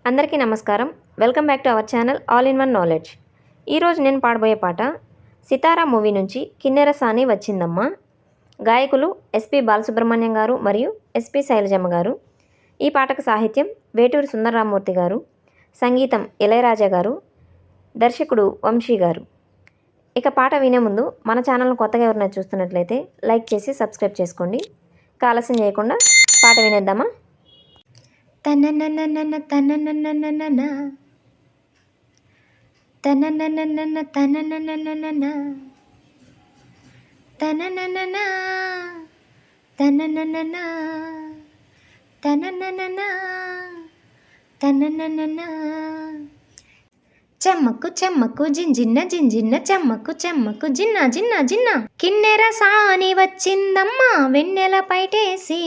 అందరికీ నమస్కారం. Welcome back to our channel all in one knowledge. ఈరోజు నేను పాడబోయే పాట సితారా మూవీ నుంచి కిన్నెర సాని వచ్చిందమ్మా. గాయకులు ఎస్పి బాలసుబ్రహ్మణ్యం గారు మరియు ఎస్పి శైలజమ్మ గారు. ఈ పాటకు సాహిత్యం వేటూరి సుందరరామూర్తి గారు, సంగీతం ఇళయరాజా గారు, దర్శకుడు వంశీ గారు. ఇక పాట వినే ముందు మన ఛానల్ను కొత్తగా ఎవరైనా చూస్తున్నట్లయితే లైక్ చేసి సబ్స్క్రైబ్ చేసుకోండి. ఆలస్యం చేయకుండా పాట వినేద్దామా. తననననన తనననననన తననననన తననననన తనననన తనననన తనననన తనననన చెమ్మకు చెమ్మకు జింజిన్న జింజిన్న చెమ్మకు చెమ్మకు జిన్న జిన్న జిన్న కిన్నెర సాని వచ్చిందమ్మా వెన్నెల పైటేసి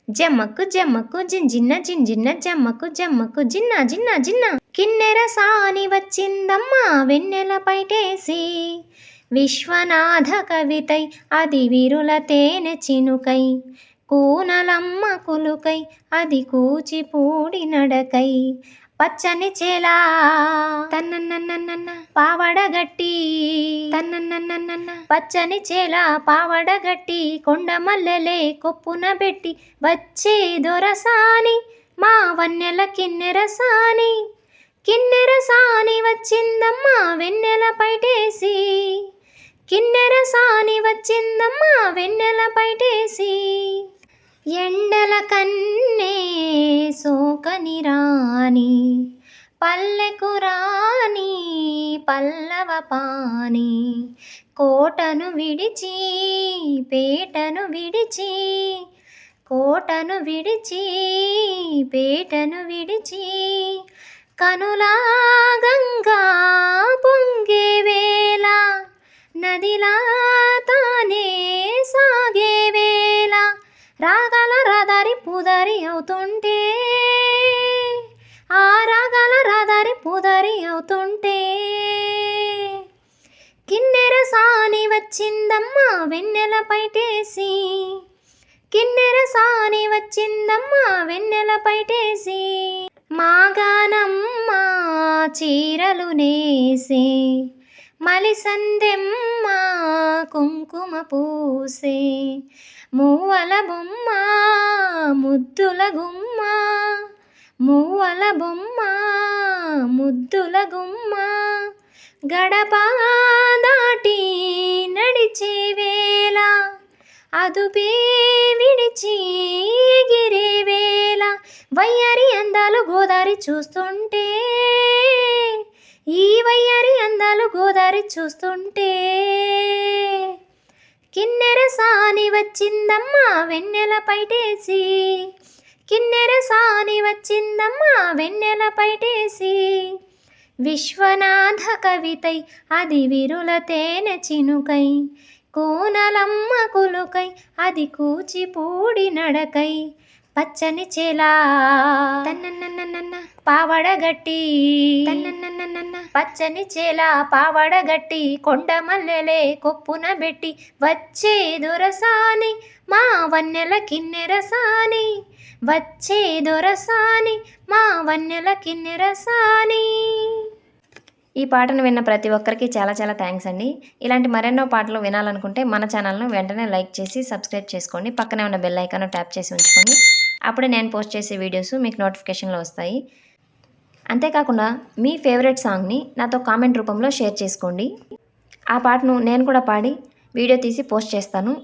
జమ్మకు జమ్మకు జింజిన్న జింజిన్న జమ్మకు జమ్మకు జిన్న జిన్న జిన్న కిన్నెర సాని వచ్చిందమ్మా వెన్నెల పైటేసి విశ్వనాథ కవితై అది విరుల తేనె చినుకై కూనలమ్మ కులుకై అది కూచిపూడి నడకై పచ్చని చేలా తన్నన్నన్నన్న పావడగట్టి తన్నన్నన్నన్న పచ్చని చేలా పావడగట్టి కొండ మల్లెలే కొప్పున పెట్టి వచ్చే దొరసాని మా వన్నెల కిన్నెర సాని కిన్నెర సాని వచ్చిందమ్మా వెన్నెల పైటేసి కిన్నెర సాని వచ్చిందమ్మా వెన్నెల పైటేసి ఎండల కన్నే సోకని రాని పల్లెకు రాని పల్లవ పాని కోటను విడిచి పేటను విడిచి కోటను విడిచి పేటను విడిచి కనులా గంగా పొంగే వేళ నదిలా తానే సాగే వేళ రాగాల రాదారి పూదారి అవుతుంటే ఆ రాగాల రాదారి పూదారి అవుతుంటే కిన్నెర సాని వచ్చిందమ్మా వెన్నెల పైటేసి కిన్నెర సాని వచ్చిందమ్మా వెన్నెల పైటేసి మాగానమ్మ చీరలు నేసే మలిసందెమ్మ కుంకుమ పూసే మూవల బొమ్మ ముద్దుల గుమ్మ మూవల బొమ్మ ముద్దుల గుమ్మ గడప దాటి నడిచే వేళ అదుపే విడిచి ఎగిరే వేళ వయ్యారి అందాలు గోదారి చూస్తుంటే ఈ వయ్యారి అందాలు గోదారి చూస్తుంటే కిన్నెర సాని వచ్చిందమ్మా వెన్నెల పైటేసి కిన్నెర సాని వచ్చిందమ్మా వెన్నెల పైటేసి విశ్వనాథ కవితై అది విరుల తేనె చినుకై కూనలమ్మ కులుకై అది కూచిపూడి నడకై పచ్చని చేలా తన్నన్నన్నన్న పావడగట్టి తన్నన్నన్నన్న పచ్చని చేలా పావడగట్టి కొండ మల్లెలే కొప్పున పెట్టి వచ్చే దొరసాని మా వన్నెల కిన్నెర సాని వచ్చే దొరసాని మా వన్నెల కిన్నెర సాని. ఈ పాటను విన్న ప్రతి ఒక్కరికి చాలా చాలా థ్యాంక్స్ అండి. ఇలాంటి మరెన్నో పాటలు వినాలనుకుంటే మన ఛానల్ను వెంటనే లైక్ చేసి సబ్స్క్రైబ్ చేసుకోండి. పక్కనే ఉన్న బెల్ ఐకాన్ ట్యాప్ చేసి ఉంచుకోండి. అప్పుడే నేను పోస్ట్ చేసే వీడియోస్ మీకు నోటిఫికేషన్లో వస్తాయి. అంతేకాకుండా మీ ఫేవరెట్ సాంగ్ని నాతో కామెంట్ రూపంలో షేర్ చేసుకోండి. ఆ పాటను నేను కూడా పాడి వీడియో తీసి పోస్ట్ చేస్తాను.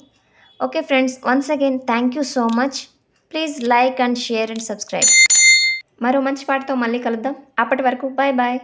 Okay friends, once again thank you so much. Please like and share and subscribe. మరో మంచి పాటతో మళ్ళీ కలుద్దాం. అప్పటి వరకు బాయ్ బాయ్.